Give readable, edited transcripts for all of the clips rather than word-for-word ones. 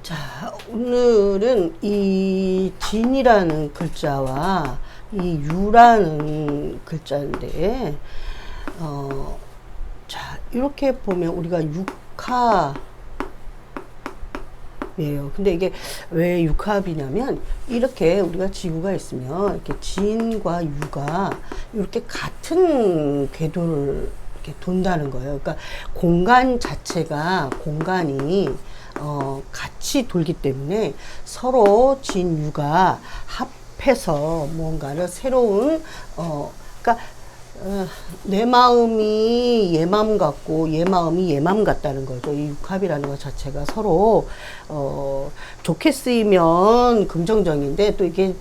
자, 오늘은 이 진이라는 글자와 이 유라는 글자인데, 자, 이렇게 보면 우리가 육합이에요. 근데 이게 왜 육합이냐면, 이렇게 우리가 지구가 있으면, 이렇게 진과 유가 이렇게 같은 궤도를 이렇게 돈다는 거예요. 그러니까 공간 자체가 공간이 같이 돌기 때문에 서로 진유가 합해서 뭔가를 새로운, 그러니까, 내 마음이 얘 마음 같고 얘 마음이 얘 마음 같다는 거죠. 이 육합이라는 것 자체가 서로 좋게 쓰이면 긍정적인데 또 이게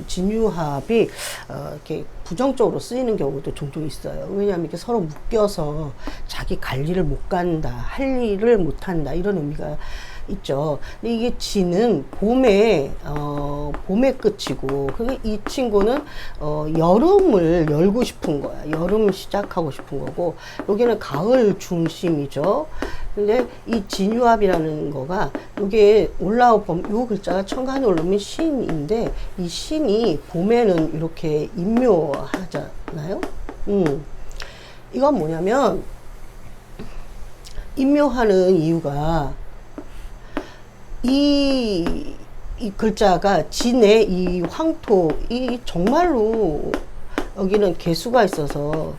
진유합이 이렇게 부정적으로 쓰이는 경우도 종종 있어요. 왜냐하면 이렇게 서로 묶여서 자기 갈 일을 못 간다, 할 일을 못 한다 이런 의미가 있죠. 근데 이게 진은 봄의 끝이고, 이 친구는 여름을 열고 싶은 거야. 여름을 시작하고 싶은 거고, 여기는 가을 중심이죠. 근데 이 진유합이라는 거가, 이게 올라오면, 요 글자가 천간에 올라오면 신인데, 이 신이 봄에는 이렇게 임묘하잖아요. 이건 뭐냐면, 임묘하는 이유가, 이 글자가 진의 이 황토, 이 정말로 여기는 개수가 있어서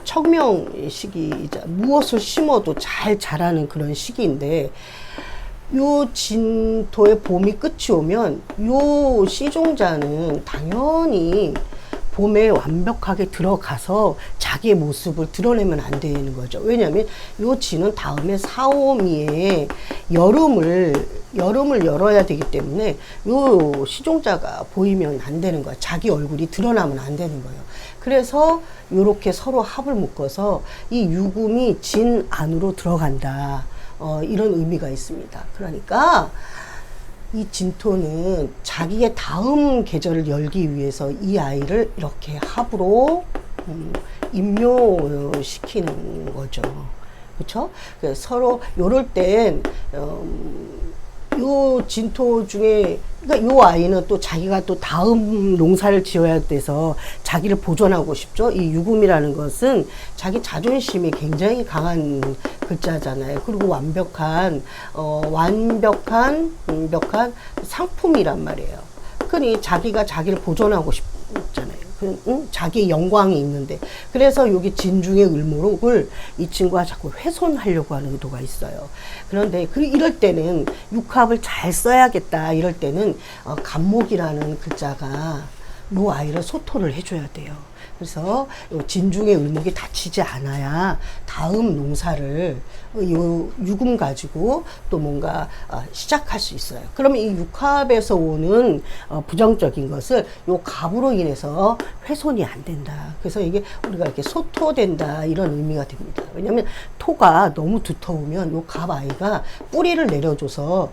청명 시기이자 무엇을 심어도 잘 자라는 그런 시기인데, 요 진토의 봄이 끝이 오면 요 씨종자는 당연히 봄에 완벽하게 들어가서 자기의 모습을 드러내면 안 되는 거죠. 왜냐하면 요 진은 다음에 사오미에 여름을 열어야 되기 때문에 요 시종자가 보이면 안 되는 거야. 자기 얼굴이 드러나면 안 되는 거예요. 그래서 요렇게 서로 합을 묶어서 이 유금이 진 안으로 들어간다. 이런 의미가 있습니다. 그러니까 이 진토는 자기의 다음 계절을 열기 위해서 이 아이를 이렇게 합으로 임묘시키는 거죠. 그렇죠? 서로 요럴 땐 요 진토 중에, 그러니까 요 아이는 또 자기가 또 다음 농사를 지어야 돼서 자기를 보존하고 싶죠. 이 유금이라는 것은 자기 자존심이 굉장히 강한 글자잖아요. 그리고 완벽한 상품이란 말이에요. 그러니 자기가 자기를 보존하고 싶잖아요. 자기의 영광이 있는데, 그래서 여기 진중의 을목을 이 친구가 자꾸 훼손하려고 하는 의도가 있어요. 그런데 이럴 때는 육합을 잘 써야겠다 이럴 때는 간목이라는 글자가 요 아이를 소토를 해줘야 돼요. 그래서 진중의 을목이 다치지 않아야 다음 농사를 요 유금 가지고 또 뭔가 시작할 수 있어요. 그러면 이 육합에서 오는 부정적인 것을 요 갑으로 인해서 훼손이 안 된다. 그래서 이게 우리가 이렇게 소토된다 이런 의미가 됩니다. 왜냐하면 토가 너무 두터우면 요 갑 아이가 뿌리를 내려줘서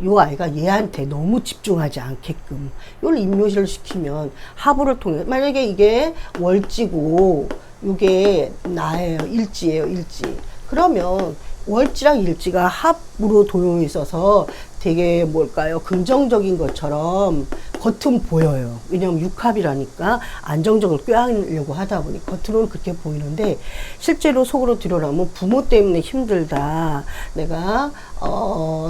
요 아이가 얘한테 너무 집중하지 않게끔 요를 임묘시를 시키면 합으를 통해, 만약에 이게 월지고 요게 나예요, 일지예요, 일지. 그러면 월지랑 일지가 합으로 도용이 있어서 되게 뭘까요? 긍정적인 것처럼 겉은 보여요. 왜냐하면 육합이라니까 안정적을 꾀하려고 하다 보니 겉으로는 그렇게 보이는데 실제로 속으로 들여다보면 부모 때문에 힘들다. 내가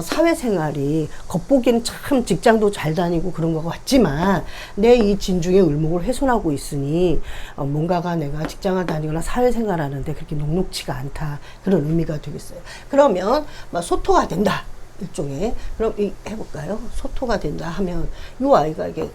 사회생활이 겉보기엔 참 직장도 잘 다니고 그런 것 같지만 내 이 진중의 을목을 훼손하고 있으니 뭔가가 내가 직장을 다니거나 사회생활 하는데 그렇게 녹록치가 않다. 그런 의미가 되겠어요. 그러면 막 소토가 된다. 일종의. 그럼 해볼까요? 소토가 된다 하면 요 아이가 이게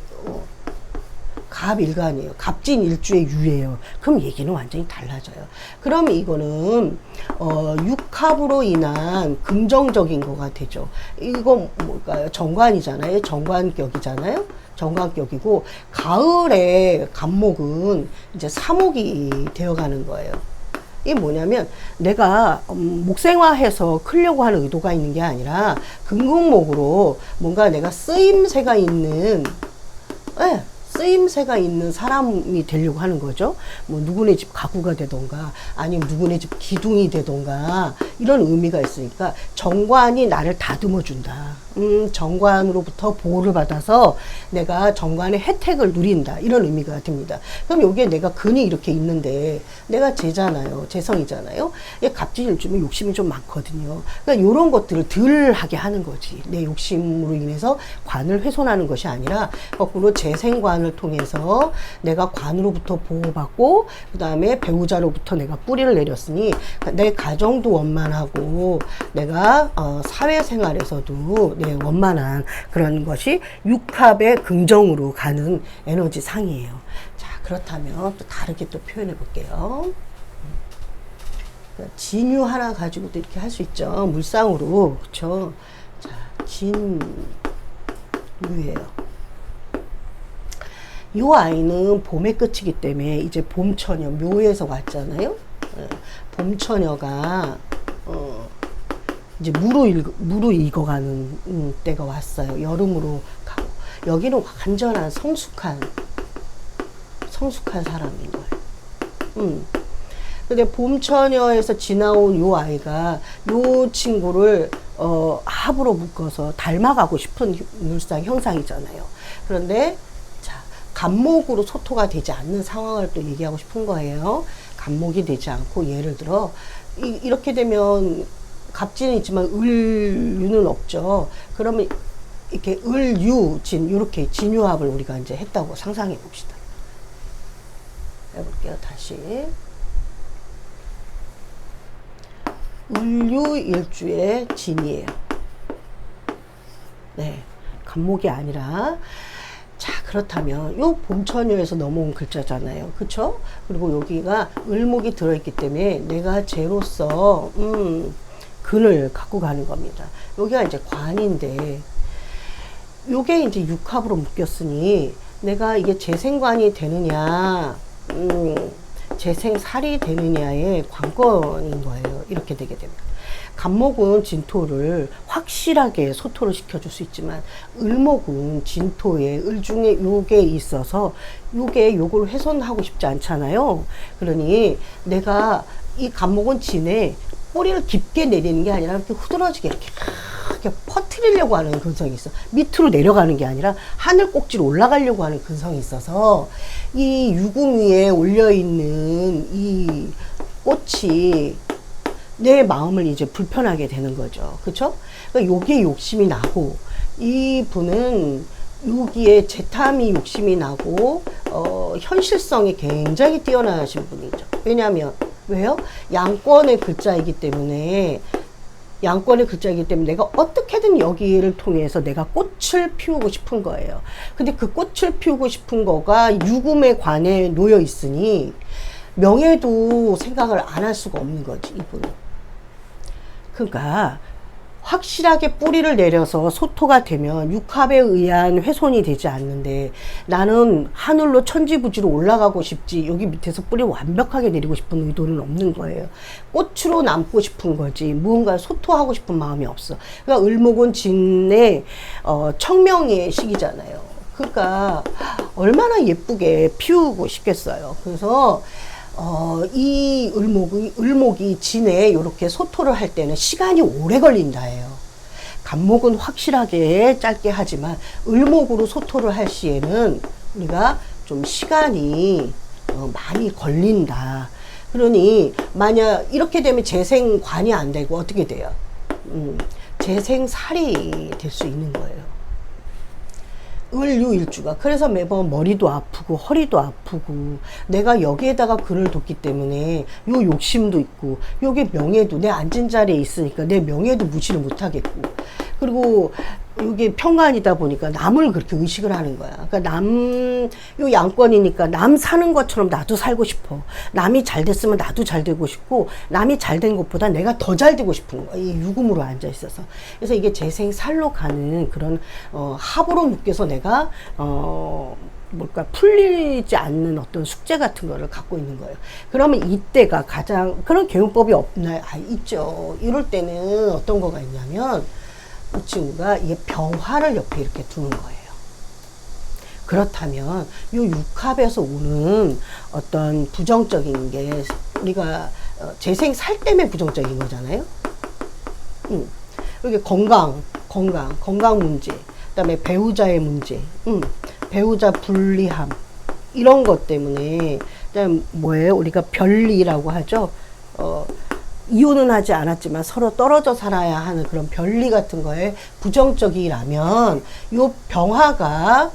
갑일간이에요. 갑진일주의 유예요. 그럼 얘기는 완전히 달라져요. 그럼 이거는 육합으로 인한 긍정적인 거가 되죠. 이거 뭘까요? 정관이잖아요. 정관격이잖아요. 정관격이고 가을에 갑목은 이제 사목이 되어가는 거예요. 이게 뭐냐면 내가 목생화해서 크려고 하는 의도가 있는 게 아니라 금극목으로 뭔가 내가 쓰임새가 있는 쓰임새가 있는 사람이 되려고 하는 거죠. 뭐 누구네 집 가구가 되던가 아니면 누구네 집 기둥이 되던가 이런 의미가 있으니까 정관이 나를 다듬어 준다. 정관으로부터 보호를 받아서 내가 정관의 혜택을 누린다. 이런 의미가 듭니다. 그럼 여기에 내가 근이 이렇게 있는데 내가 재잖아요. 재성이잖아요. 갑진일주면 욕심이 좀 많거든요. 그러니까 이런 것들을 덜 하게 하는 거지. 내 욕심으로 인해서 관을 훼손하는 것이 아니라 거꾸로 재생관을 통해서 내가 관으로부터 보호받고 그 다음에 배우자로부터 내가 뿌리를 내렸으니 내 가정도 원만하고 내가 사회생활에서도 원만한 그런 것이 육합의 긍정으로 가는 에너지 상이에요. 자, 그렇다면 또 다르게 또 표현해 볼게요. 진유 하나 가지고도 이렇게 할 수 있죠. 물상으로. 그쵸? 자, 진유예요. 이 아이는 봄의 끝이기 때문에 이제 봄처녀, 묘에서 왔잖아요. 봄처녀가 이제 무로 익어가는 때가 왔어요. 여름으로 가고. 여기는 완전한 성숙한 사람인 거예요. 근데 봄처녀에서 지나온 요 아이가 요 친구를 합으로 묶어서 닮아가고 싶은 물상 형상이잖아요. 그런데 자, 간목으로 소토가 되지 않는 상황을 또 얘기하고 싶은 거예요. 간목이 되지 않고 예를 들어 이렇게 되면 갑진은 있지만 을유는 없죠. 그러면 이렇게 을유 진 이렇게 진유합을 우리가 이제 했다고 상상해 봅시다. 해볼게요. 다시 을유 일주의 진이에요. 네, 간목이 아니라. 자, 그렇다면 요 봄처녀에서 넘어온 글자잖아요. 그쵸? 그리고 여기가 을목이 들어있기 때문에 내가 재로서 근을 갖고 가는 겁니다. 여기가 이제 관인데 요게 이제 육합으로 묶였으니 내가 이게 재생관이 되느냐 재생살이 되느냐의 관건인 거예요. 이렇게 되게 되면 간목은 진토를 확실하게 소토를 시켜줄 수 있지만 을목은 진토에 을 중에 요게 있어서 요걸 훼손하고 싶지 않잖아요. 그러니 내가 이 간목은 진에 뿌리를 깊게 내리는 게 아니라 이렇게 후드러지게 이렇게 퍼뜨리려고 하는 근성이 있어. 밑으로 내려가는 게 아니라 하늘 꼭지로 올라가려고 하는 근성이 있어서 이 유궁 위에 올려있는 이 꽃이 내 마음을 이제 불편하게 되는 거죠. 그쵸? 그러니까 요게 욕심이 나고 이 분은 여기에 재탐이 욕심이 나고 현실성이 굉장히 뛰어나신 분이죠. 왜냐하면 왜요? 양권의 글자이기 때문에 내가 어떻게든 여기를 통해서 내가 꽃을 피우고 싶은 거예요. 근데 그 꽃을 피우고 싶은 거가 유금에 관해 놓여 있으니 명예도 생각을 안 할 수가 없는 거지, 이분은. 그러니까 확실하게 뿌리를 내려서 소토가 되면 육합에 의한 훼손이 되지 않는데 나는 하늘로 천지부지로 올라가고 싶지 여기 밑에서 뿌리 완벽하게 내리고 싶은 의도는 없는 거예요. 꽃으로 남고 싶은 거지 무언가 소토하고 싶은 마음이 없어. 그러니까 을목은 진의 청명의 시기잖아요. 그러니까 얼마나 예쁘게 피우고 싶겠어요. 그래서 이 을목이 진에 이렇게 소토를 할 때는 시간이 오래 걸린다예요. 간목은 확실하게 짧게 하지만 을목으로 소토를 할 시에는 우리가 좀 시간이 많이 걸린다. 그러니 만약 이렇게 되면 재생관이 안 되고 어떻게 돼요? 재생살이 될 수 있는 거예요. 을유일주가. 그래서 매번 머리도 아프고 허리도 아프고 내가 여기에다가 근을 뒀기 때문에 요 욕심도 있고 요게 명예도 내 앉은 자리에 있으니까 내 명예도 무시를 못하겠고 그리고 이게 평관이다 보니까 남을 그렇게 의식을 하는 거야. 그러니까 요 양권이니까 남 사는 것처럼 나도 살고 싶어. 남이 잘 됐으면 나도 잘 되고 싶고 남이 잘 된 것보다 내가 더 잘 되고 싶은 거야. 이 유금으로 앉아 있어서. 그래서 이게 재생살로 가는 그런 합으로 묶여서 내가 풀리지 않는 어떤 숙제 같은 거를 갖고 있는 거예요. 그러면 이때가 가장 그런 개운법이 없나요? 있죠. 이럴 때는 어떤 거가 있냐면 이 친구가 이게 병화를 옆에 이렇게 두는 거예요. 그렇다면 이 육합에서 오는 어떤 부정적인 게 우리가 재생 살 때문에 부정적인 거잖아요. 이게 건강 문제, 그다음에 배우자의 문제, 배우자 불리함 이런 것 때문에 그다음 뭐예요? 우리가 별리라고 하죠. 이혼은 하지 않았지만 서로 떨어져 살아야 하는 그런 별리 같은 거에 부정적이라면 요 병화가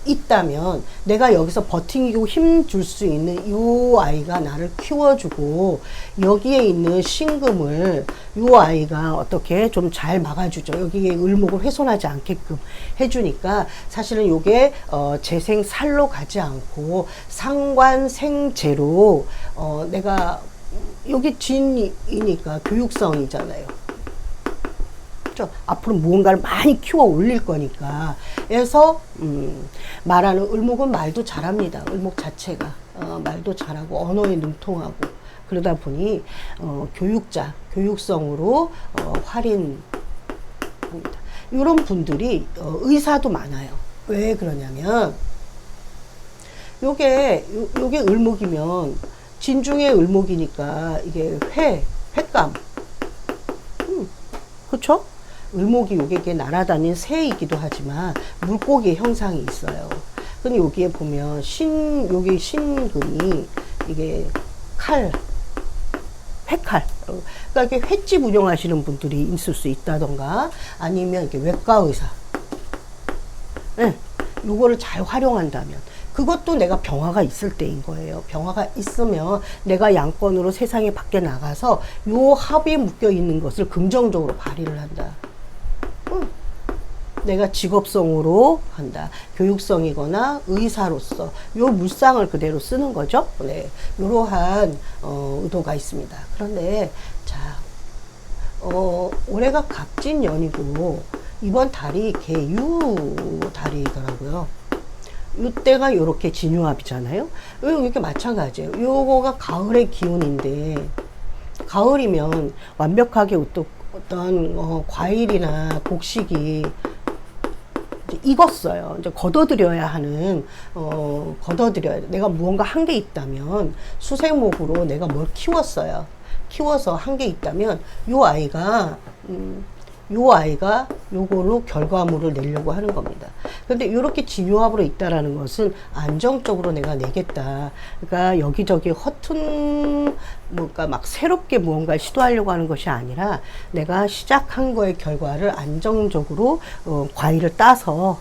있다면 내가 여기서 버티고 힘 줄 수 있는 요 아이가 나를 키워주고 여기에 있는 신금을 요 아이가 어떻게 좀 잘 막아주죠. 여기에 을목을 훼손하지 않게끔 해주니까 사실은 요게 재생살로 가지 않고 상관생재로 내가 여기 진이니까 교육성이잖아요. 그렇죠? 앞으로 무언가를 많이 키워 올릴 거니까. 그래서 말하는 을목은 말도 잘합니다. 을목 자체가 말도 잘하고 언어에 능통하고 그러다 보니 교육성으로 할인합니다. 이런 분들이 의사도 많아요. 왜 그러냐면 요게 을목이면 진중의 을목이니까 이게 횟감. 그쵸? 을목이 요게 날아다니는 새이기도 하지만 물고기의 형상이 있어요. 근데 여기에 보면 요게 신금이 이게 회칼. 그러니까 이렇게 횟집 운영하시는 분들이 있을 수 있다던가 아니면 이렇게 외과 의사. 네, 요거를 잘 활용한다면 그것도 내가 병화가 있을 때인 거예요. 병화가 있으면 내가 양권으로 세상에 밖에 나가서 요 합에 묶여 있는 것을 긍정적으로 발휘를 한다. 내가 직업성으로 한다. 교육성이거나 의사로서 요 물상을 그대로 쓰는 거죠. 네, 이러한 의도가 있습니다. 그런데 자, 올해가 갑진년이고 이번 달이 개유 달이더라고요. 이때가 이렇게 진유합이잖아요. 이렇게 마찬가지예요. 요거가 가을의 기운인데 가을이면 완벽하게 어떤 과일이나 곡식이 이제 익었어요. 이제 걷어들여야 하는 걷어들여야 돼. 내가 무언가 한 게 있다면 수생목으로 내가 뭘 키웠어요. 키워서 한 게 있다면 요 아이가 요걸로 결과물을 내려고 하는 겁니다. 근데 이렇게 진유합으로 있다라는 것은 안정적으로 내가 내겠다. 그러니까 여기저기 허튼 뭔가 막 새롭게 무언가를 시도하려고 하는 것이 아니라 내가 시작한 거의 결과를 안정적으로 과일을 따서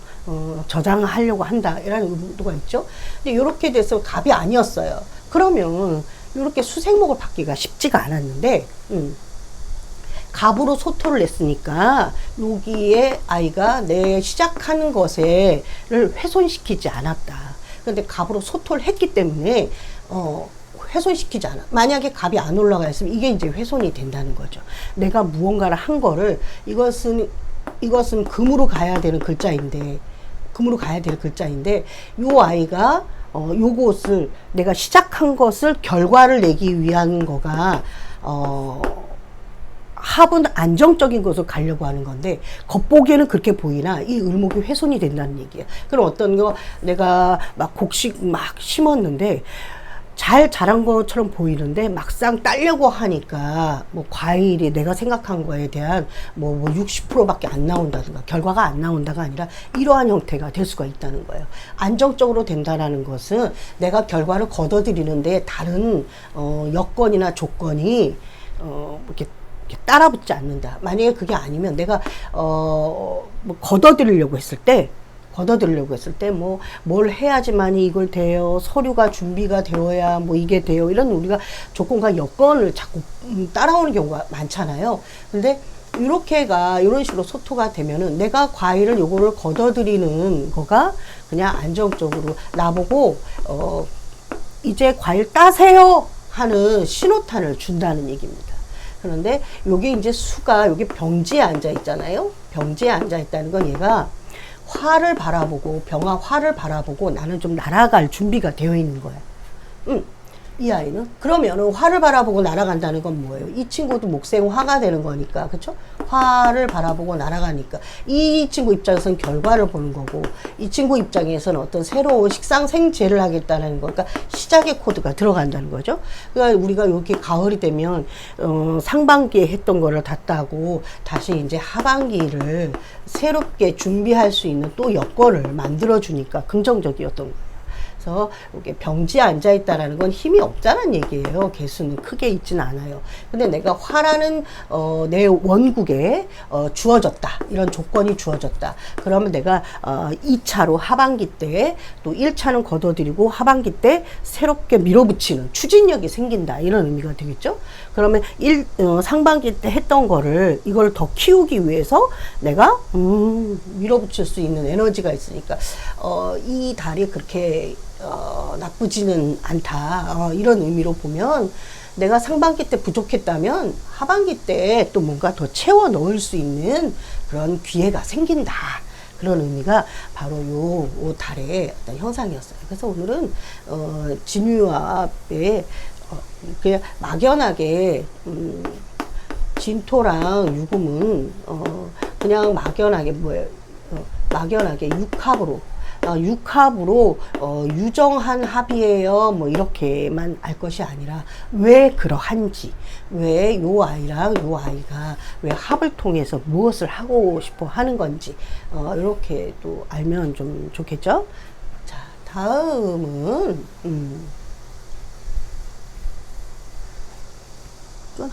저장하려고 한다. 이라는 의도가 있죠. 근데 이렇게 돼서 갑이 아니었어요. 그러면 이렇게 수생목을 받기가 쉽지가 않았는데 갑으로 소토를 냈으니까 여기에 아이가 내 시작하는 것을 훼손시키지 않았다. 그런데 갑으로 소토를 했기 때문에 훼손시키지 않아. 만약에 갑이 안 올라가 있으면 이게 이제 훼손이 된다는 거죠. 내가 무언가를 한 거를 이것은 금으로 가야 되는 글자인데 요 아이가 요것을 내가 시작한 것을 결과를 내기 위한 거가 합은 안정적인 것을 가려고 하는 건데 겉보기에는 그렇게 보이나 이 을목이 훼손이 된다는 얘기예요. 그럼 어떤 거 내가 막 곡식 막 심었는데 잘 자란 것처럼 보이는데 막상 따려고 하니까 뭐 과일이 내가 생각한 거에 대한 뭐 60%밖에 안 나온다든가 결과가 안 나온다가 아니라 이러한 형태가 될 수가 있다는 거예요. 안정적으로 된다라는 것은 내가 결과를 거둬들이는데 다른 여건이나 조건이 이렇게 따라붙지 않는다. 만약에 그게 아니면 내가 뭐 걷어들이려고 했을 때 뭐 뭘 해야지만이 이걸 돼요. 서류가 준비가 되어야 뭐 이게 돼요. 이런 우리가 조건과 여건을 자꾸 따라오는 경우가 많잖아요. 근데 이런 식으로 소토가 되면은 내가 과일을 요거를 걷어들이는 거가 그냥 안정적으로 나보고 이제 과일 따세요 하는 신호탄을 준다는 얘기입니다. 그런데 요게 이제 수가 여기 병지에 앉아 있잖아요. 병지에 앉아 있다는 건 얘가 화를 바라보고 병화 화를 바라보고 나는 좀 날아갈 준비가 되어 있는 거야. 이 아이는? 그러면은 화를 바라보고 날아간다는 건 뭐예요? 이 친구도 목생 화가 되는 거니까, 그쵸? 화를 바라보고 날아가니까 이 친구 입장에서는 결과를 보는 거고, 이 친구 입장에서는 어떤 새로운 식상생재를 하겠다는 거, 그러니까 시작의 코드가 들어간다는 거죠. 그러니까 우리가 여기 가을이 되면 상반기에 했던 거를 다 따고 다시 이제 하반기를 새롭게 준비할 수 있는 또 여건을 만들어 주니까 긍정적이었던 거예요. 그래서 이렇게 병지에 앉아 있다라는 건 힘이 없다는 얘기예요. 개수는 크게 있지는 않아요. 근데 내가 화라는 내 원국에 주어졌다. 이런 조건이 주어졌다. 그러면 내가 2차로 하반기 때 또 1차는 걷어들이고 하반기 때 새롭게 밀어붙이는 추진력이 생긴다. 이런 의미가 되겠죠. 그러면 상반기 때 했던 거를 이걸 더 키우기 위해서 내가 밀어붙일 수 있는 에너지가 있으니까 이 달이 그렇게 나쁘지는 않다. 이런 의미로 보면 내가 상반기 때 부족했다면 하반기 때 또 뭔가 더 채워 넣을 수 있는 그런 기회가 생긴다. 그런 의미가 바로 요 달의 어떤 형상이었어요. 그래서 오늘은 진유압에 그냥 막연하게 진토랑 유금은 그냥 막연하게 뭐예요? 막연하게 육합으로 유정한 합이에요. 뭐 이렇게만 알 것이 아니라 왜 그러한지, 왜 요 아이랑 요 아이가 왜 합을 통해서 무엇을 하고 싶어 하는 건지 이렇게 또 알면 좀 좋겠죠. 자, 다음은 끊어.